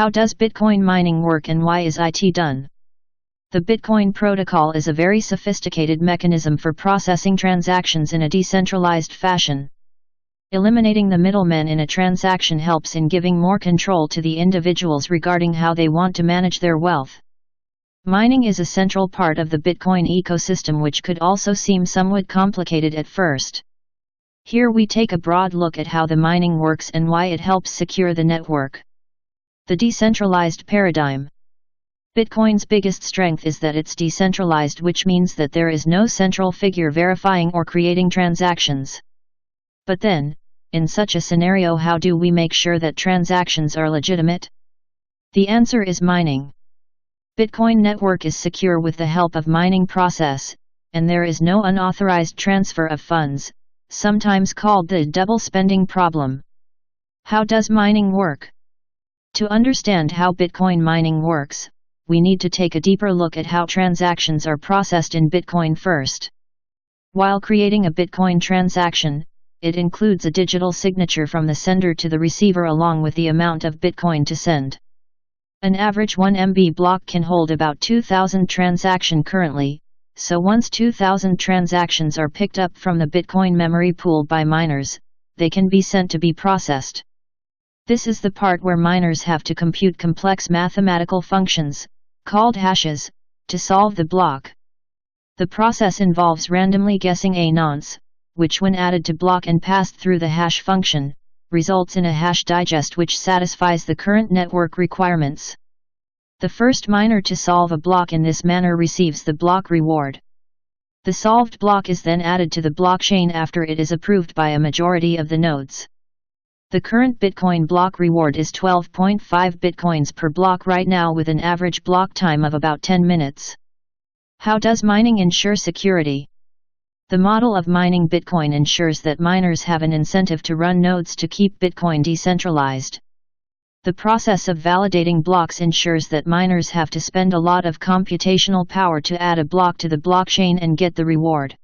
How does Bitcoin mining work and why is it done? The Bitcoin protocol is a very sophisticated mechanism for processing transactions in a decentralized fashion. Eliminating the middlemen in a transaction helps in giving more control to the individuals regarding how they want to manage their wealth. Mining is a central part of the Bitcoin ecosystem, which could also seem somewhat complicated at first. Here we take a broad look at how the mining works and why it helps secure the network. The decentralized paradigm. Bitcoin's biggest strength is that it's decentralized, which means that there is no central figure verifying or creating transactions. But then, in such a scenario, how do we make sure that transactions are legitimate? The answer is mining. Bitcoin network is secure with the help of mining process, and there is no unauthorized transfer of funds, sometimes called the double spending problem. How does mining work? To understand how Bitcoin mining works, we need to take a deeper look at how transactions are processed in Bitcoin first. While creating a Bitcoin transaction, it includes a digital signature from the sender to the receiver along with the amount of Bitcoin to send. An average 1 MB block can hold about 2,000 transactions currently, so once 2,000 transactions are picked up from the Bitcoin memory pool by miners, they can be sent to be processed. This is the part where miners have to compute complex mathematical functions, called hashes, to solve the block. The process involves randomly guessing a nonce, which when added to block and passed through the hash function, results in a hash digest which satisfies the current network requirements. The first miner to solve a block in this manner receives the block reward. The solved block is then added to the blockchain after it is approved by a majority of the nodes. The current Bitcoin block reward is 12.5 Bitcoins per block right now, with an average block time of about 10 minutes. How does mining ensure security? The model of mining Bitcoin ensures that miners have an incentive to run nodes to keep Bitcoin decentralized. The process of validating blocks ensures that miners have to spend a lot of computational power to add a block to the blockchain and get the reward.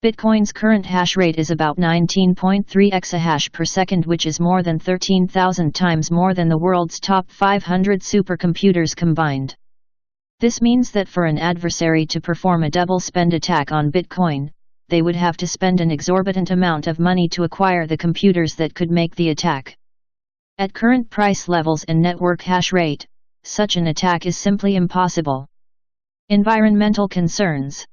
Bitcoin's current hash rate is about 19.3 exahash per second, which is more than 13,000 times more than the world's top 500 supercomputers combined. This means that for an adversary to perform a double spend attack on Bitcoin, they would have to spend an exorbitant amount of money to acquire the computers that could make the attack. At current price levels and network hash rate, such an attack is simply impossible. Environmental concerns.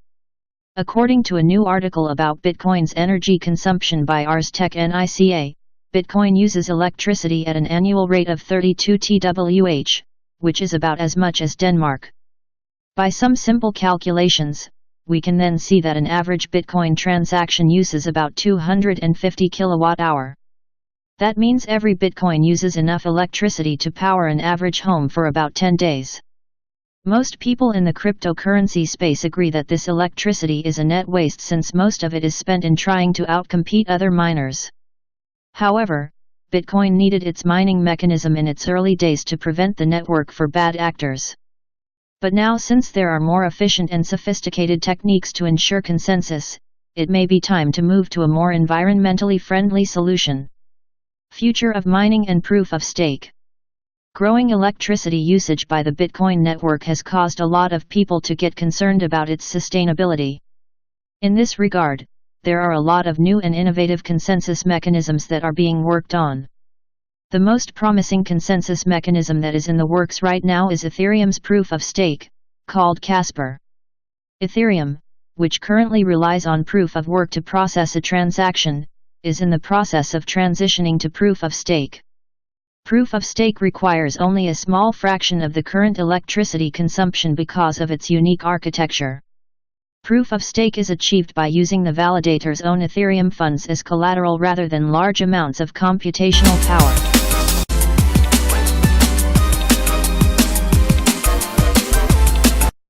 According to a new article about Bitcoin's energy consumption by Ars Technica, Bitcoin uses electricity at an annual rate of 32 TWh, which is about as much as Denmark. By some simple calculations, we can then see that an average Bitcoin transaction uses about 250 kWh. That means every Bitcoin uses enough electricity to power an average home for about 10 days. Most people in the cryptocurrency space agree that this electricity is a net waste, since most of it is spent in trying to outcompete other miners. However, Bitcoin needed its mining mechanism in its early days to prevent the network for bad actors. But now, since there are more efficient and sophisticated techniques to ensure consensus, it may be time to move to a more environmentally friendly solution. Future of mining and proof of stake. Growing electricity usage by the Bitcoin network has caused a lot of people to get concerned about its sustainability. In this regard, there are a lot of new and innovative consensus mechanisms that are being worked on. The most promising consensus mechanism that is in the works right now is Ethereum's proof of stake, called Casper. Ethereum, which currently relies on proof of work to process a transaction, is in the process of transitioning to proof of stake. Proof of stake requires only a small fraction of the current electricity consumption because of its unique architecture. Proof of stake is achieved by using the validator's own Ethereum funds as collateral rather than large amounts of computational power.